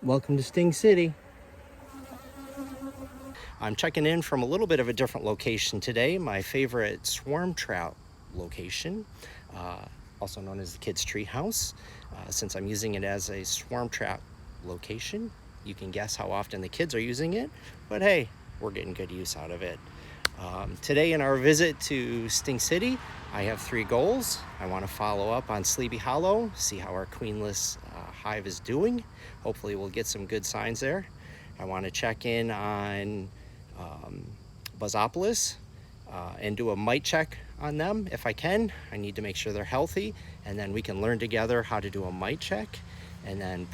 Welcome to Sting City. I'm checking in from a little bit of a different location today, my favorite swarm trout location, uh, also known as the Kids Tree House. Since I'm using it as a swarm trout location, you can guess how often the kids are using it, but hey, we're getting good use out of it. Today in our visit to Sting City, I have 3 goals. I want to follow up on Sleepy Hollow, see how our queenless hive is doing. Hopefully we'll get some good signs there. I want to check in on Buzzopolis and do a mite check on them if I can. I need to make sure they're healthy, and then we can learn together how to do a mite check. And then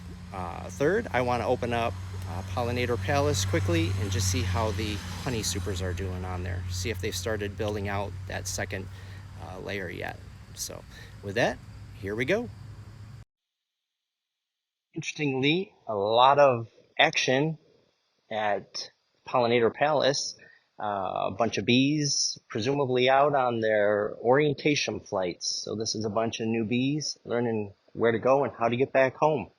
third, I want to open up Pollinator Palace quickly and just see how the honey supers are doing on there. See if they've started building out that second layer yet. So with that, here we go. Interestingly, a lot of action at Pollinator Palace. A bunch of bees, presumably out on their orientation flights. So this is a bunch of new bees learning where to go and how to get back home.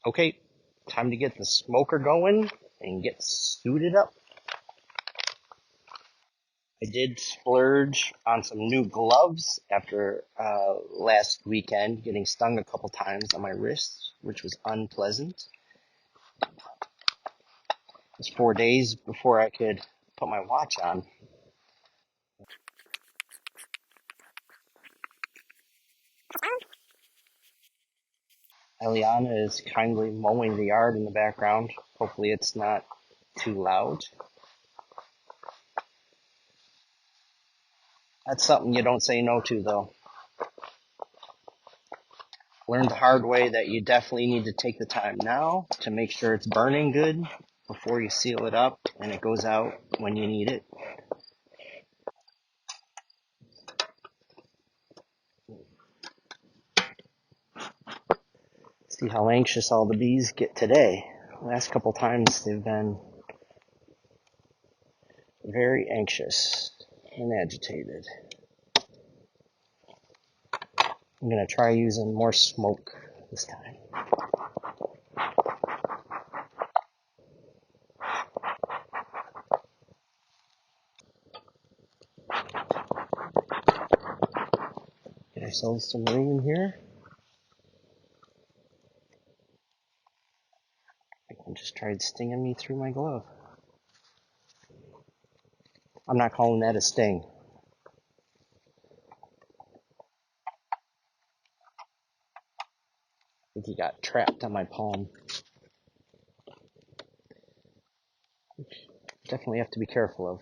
Okay, time to get the smoker going and get suited up. I did splurge on some new gloves after last weekend getting stung a couple times on my wrists, which was unpleasant. It was 4 days before I could put my watch on. Eliana is kindly mowing the yard in the background. Hopefully it's not too loud. That's something you don't say no to, though. Learned the hard way that you definitely need to take the time now to make sure it's burning good before you seal it up and it goes out when you need it. See how anxious all the bees get today. Last couple times they've been very anxious and agitated. I'm going to try using more smoke this time. Get ourselves some room in here. I think one just tried stinging me through my glove. I'm not calling that a sting. I think he got trapped on my palm. Definitely have to be careful of.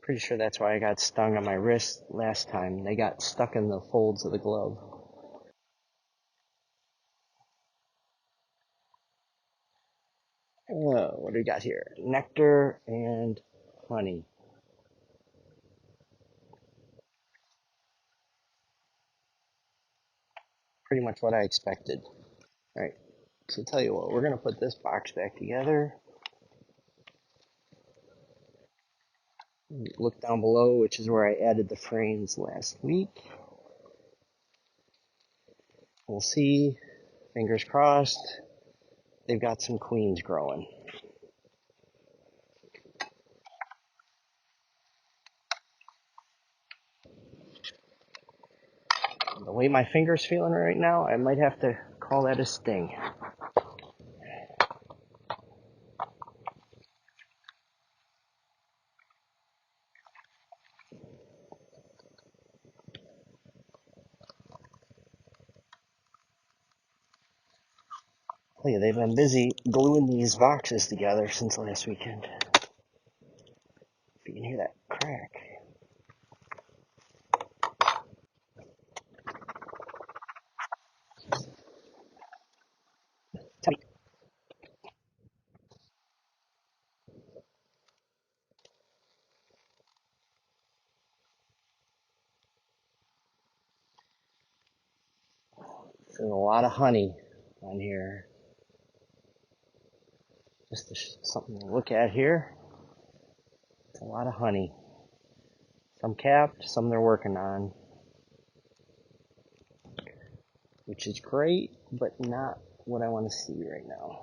Pretty sure that's why I got stung on my wrist last time. They got stuck in the folds of the glove. What do we got here? Nectar and honey. Pretty much what I expected. Alright, so tell you what, we're going to put this box back together. Look down below, which is where I added the frames last week. We'll see, fingers crossed, they've got some queens growing. The way my finger's feeling right now, I might have to call that a sting. Tell you, they've been busy gluing these boxes together since last weekend. If you can hear that crack. Tell me. There's a lot of honey on here. Just something to look at here. It's a lot of honey. Some capped, some they're working on. which is great, but not what I want to see right now.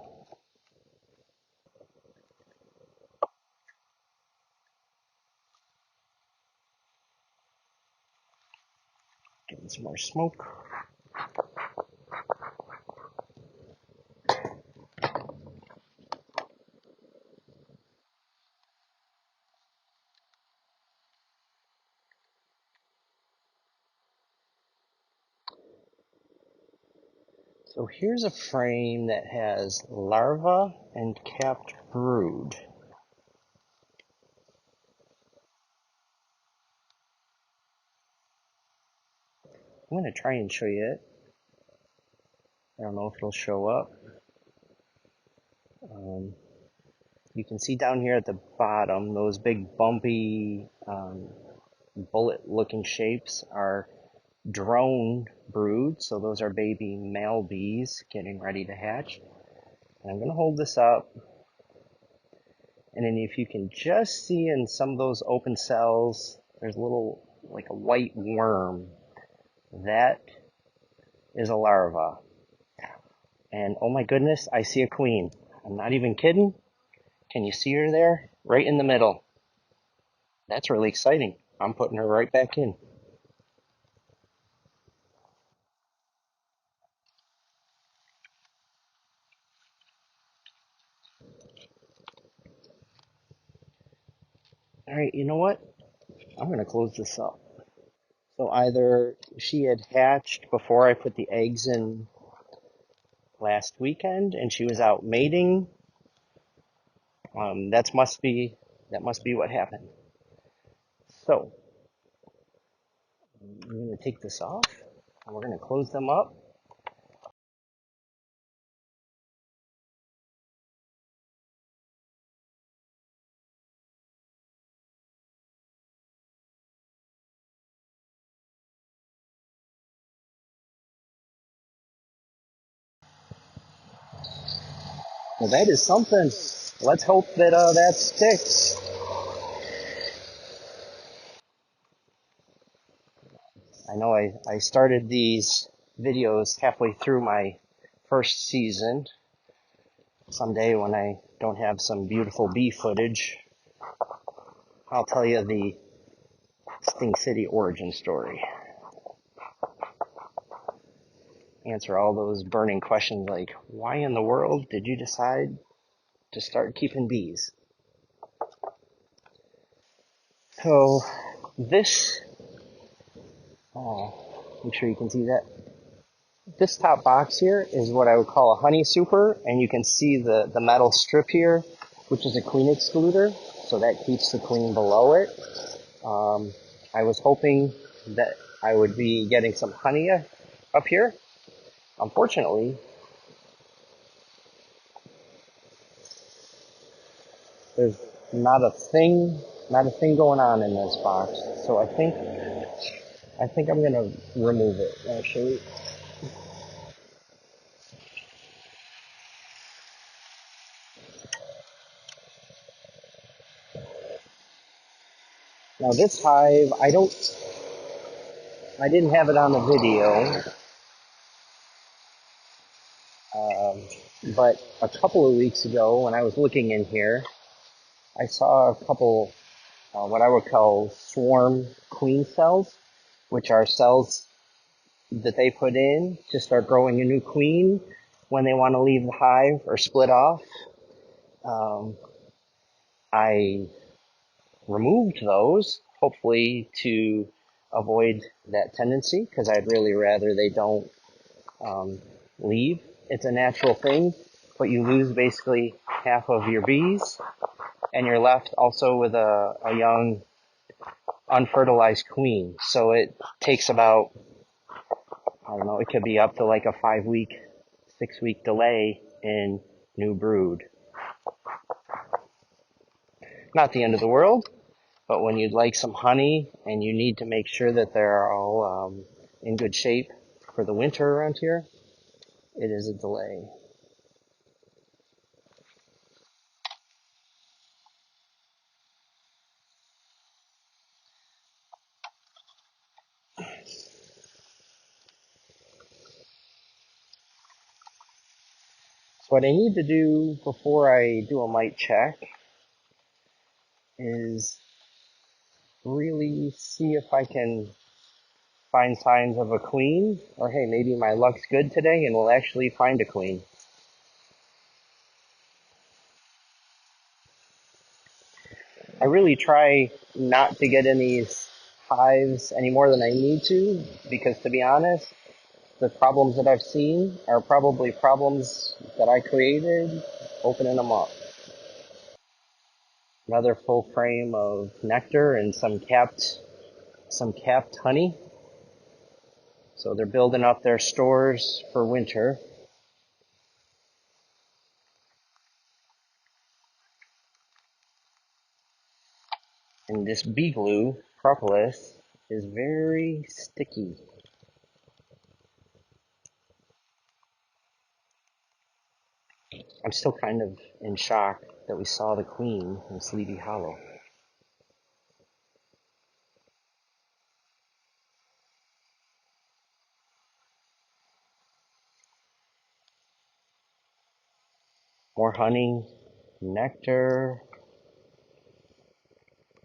Getting some more smoke. So here's a frame that has larva and capped brood. I'm going to try and show you it. I don't know if it'll show up. You can see down here at the bottom, those big bumpy bullet-looking shapes are drone brood. So those are baby male bees getting ready to hatch. And I'm going to hold this up. And then if you can just see in some of those open cells, there's a little, like a white worm. That is a larva. And oh my goodness, I see a queen. I'm not even kidding. Can you see her there? Right in the middle. That's really exciting. I'm putting her right back in. All right, you know what? I'm going to close this up. So either she had hatched before I put the eggs in last weekend and she was out mating. That must be what happened. So I'm going to take this off and we're going to close them up. Well, that is something. Let's hope that that sticks. I know I started these videos halfway through my first season. Someday when I don't have some beautiful bee footage, I'll tell you the Sting City origin story. Answer all those burning questions like, why in the world did you decide to start keeping bees? So this, make sure you can see that. This top box here is what I would call a honey super, and you can see the metal strip here, which is a queen excluder, so that keeps the queen below it. I was hoping that I would be getting some honey up here. Unfortunately, there's not a thing going on in this box. So I think I'm gonna remove it actually. Now this hive, I didn't have it on the video, but a couple of weeks ago when I was looking in here, I saw a couple, what I would call swarm queen cells, which are cells that they put in to start growing a new queen when they want to leave the hive or split off. I removed those, hopefully to avoid that tendency, because I'd really rather they don't leave. It's a natural thing, but you lose basically half of your bees, and you're left also with a young unfertilized queen. So it takes about, I don't know, it could be up to like a 5-week, 6-week delay in new brood. Not the end of the world, but when you'd like some honey and you need to make sure that they're all in good shape for the winter around here, it is a delay. What I need to do before I do a mite check is really see if I can find signs of a queen, or hey, maybe my luck's good today and we'll actually find a queen. I really try not to get in these hives any more than I need to, because to be honest, the problems that I've seen are probably problems that I created opening them up. Another full frame of nectar and some capped honey. So they're building up their stores for winter. And this bee glue, propolis, is very sticky. I'm still kind of in shock that we saw the queen in Sleepy Hollow. More honey, nectar,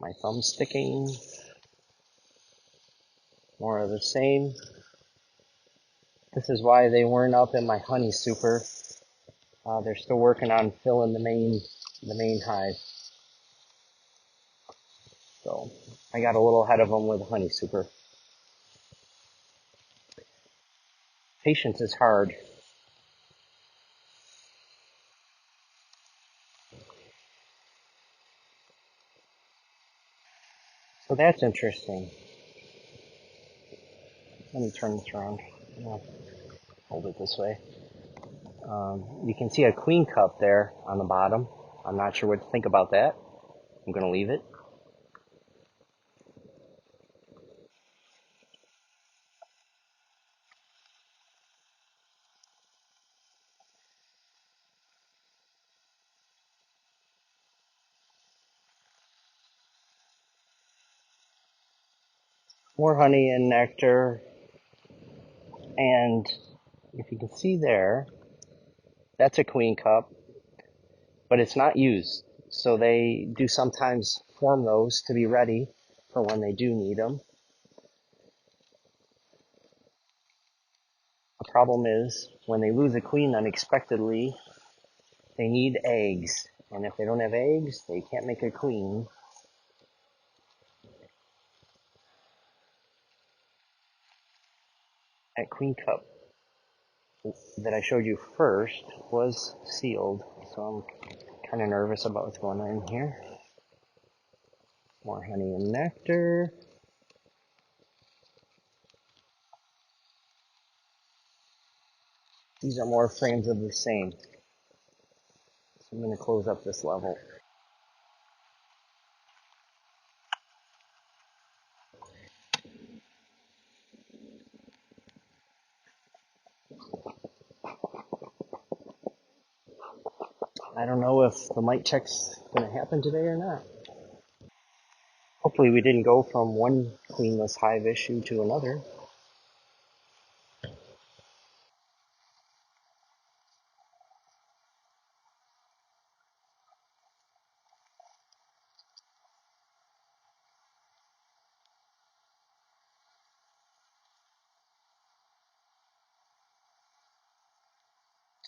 my thumb sticking, more of the same. This is why they weren't up in my honey super. They're still working on filling the main hive. So I got a little ahead of them with honey super. Patience is hard. So that's interesting. Let me turn this around. I'll hold it this way. You can see a queen cup there on the bottom. I'm not sure what to think about that. I'm going to leave it. More honey and nectar. And if you can see there, that's a queen cup, but it's not used. So they do sometimes form those to be ready for when they do need them. The problem is when they lose a queen unexpectedly, they need eggs. And if they don't have eggs, they can't make a queen. That queen cup that I showed you first was sealed, so I'm kind of nervous about what's going on here. More honey and nectar. These are more frames of the same. So I'm going to close up this level. I don't know if the mite check's going to happen today or not. Hopefully we didn't go from one queenless hive issue to another.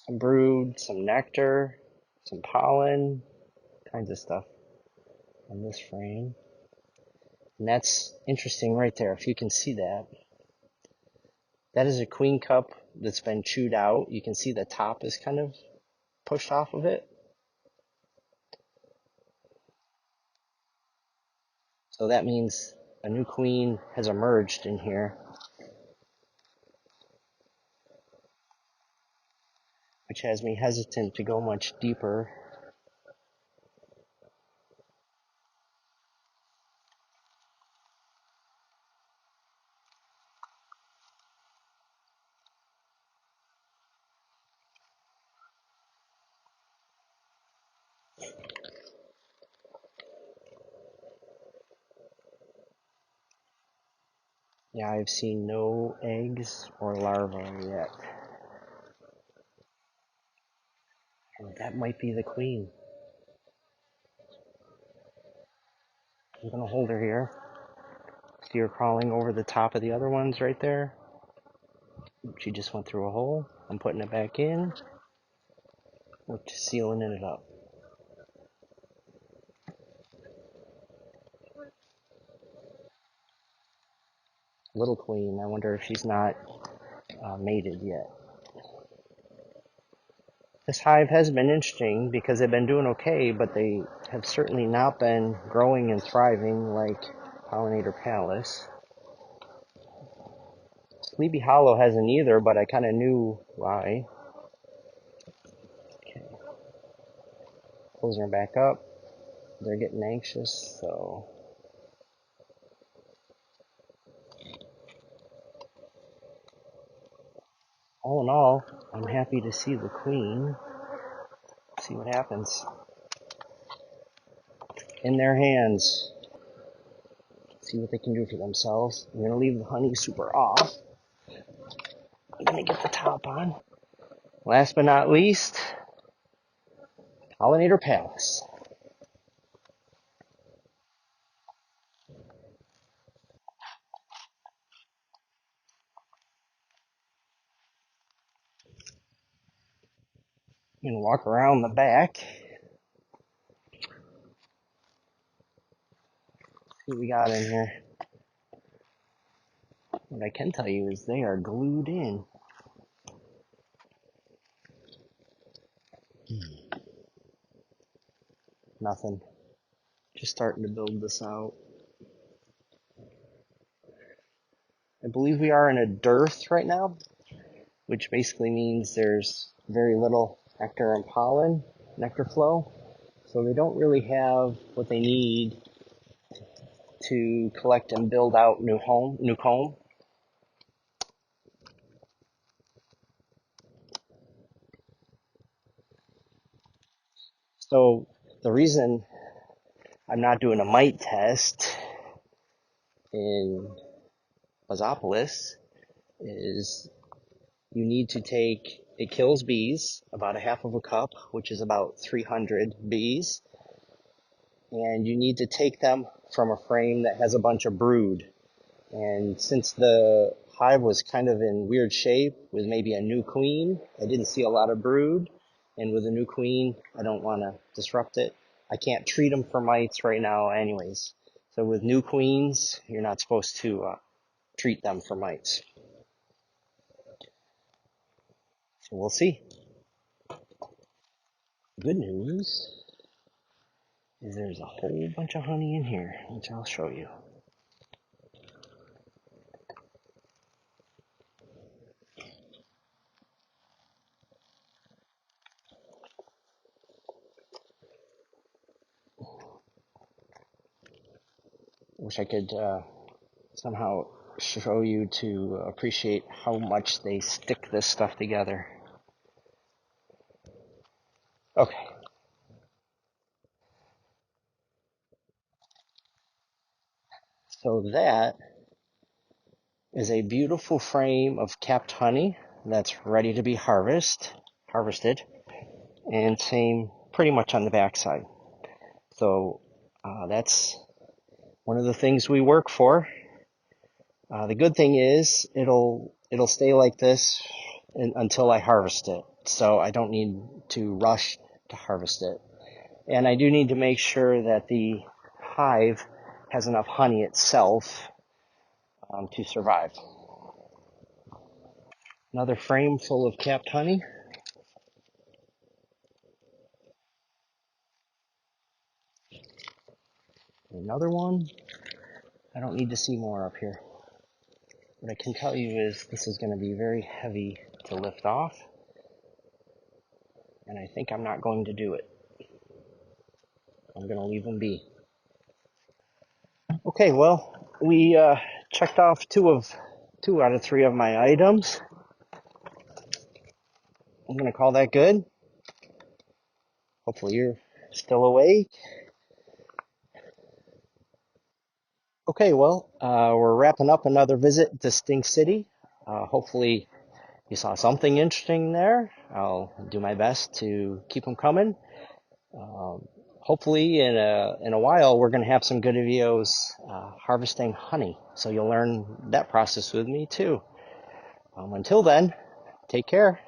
Some brood, some nectar, some pollen, kinds of stuff on this frame. And that's interesting right there, if you can see that. That is a queen cup that's been chewed out. You can see the top is kind of pushed off of it. So that means a new queen has emerged in here, which has me hesitant to go much deeper. Yeah, I've seen no eggs or larvae yet. And that might be the queen. I'm gonna hold her here. See her crawling over the top of the other ones right there. She just went through a hole. I'm putting it back in. We're sealing it up. Little queen. I wonder if she's not mated yet. This hive has been interesting because they've been doing okay, but they have certainly not been growing and thriving like Pollinator Palace. Sleepy Hollow hasn't either, but I kind of knew why. Okay, closing her back up. They're getting anxious, so all in all, I'm happy to see the queen. See what happens. In their hands. See what they can do for themselves. I'm going to leave the honey super off. I'm going to get the top on. Last but not least, Pollinator Palace. I'm going to walk around the back. See what we got in here. What I can tell you is they are glued in. Nothing. Just starting to build this out. I believe we are in a dearth right now, which basically means there's very little nectar and pollen, nectar flow. So they don't really have what they need to collect and build out new comb. So the reason I'm not doing a mite test in Basopolis is you need to take, it kills bees, about a half of a cup, which is about 300 bees, and you need to take them from a frame that has a bunch of brood. And since the hive was kind of in weird shape with maybe a new queen, I didn't see a lot of brood. And with a new queen, I don't want to disrupt it. I can't treat them for mites right now anyways. So with new queens, you're not supposed to treat them for mites. So we'll see. Good news is there's a whole bunch of honey in here, which I'll show you. Wish I could somehow show you to appreciate how much they stick this stuff together. Okay, so that is a beautiful frame of capped honey that's ready to be harvested, and same pretty much on the backside. So that's one of the things we work for. The good thing is it'll stay like this until I harvest it, so I don't need to rush to harvest it. And I do need to make sure that the hive has enough honey itself to survive. Another frame full of capped honey. Another one. I don't need to see more up here. What I can tell you is this is going to be very heavy to lift off, and I think I'm not going to do it. I'm going to leave them be. Okay, well, we checked off two out of three of my items. I'm going to call that good. Hopefully you're still awake. Okay, well, we're wrapping up another visit to Stink City. Hopefully you saw something interesting there, I'll do my best to keep them coming. Hopefully in a while we're going to have some good videos harvesting honey, so you'll learn that process with me too. Until then, take care.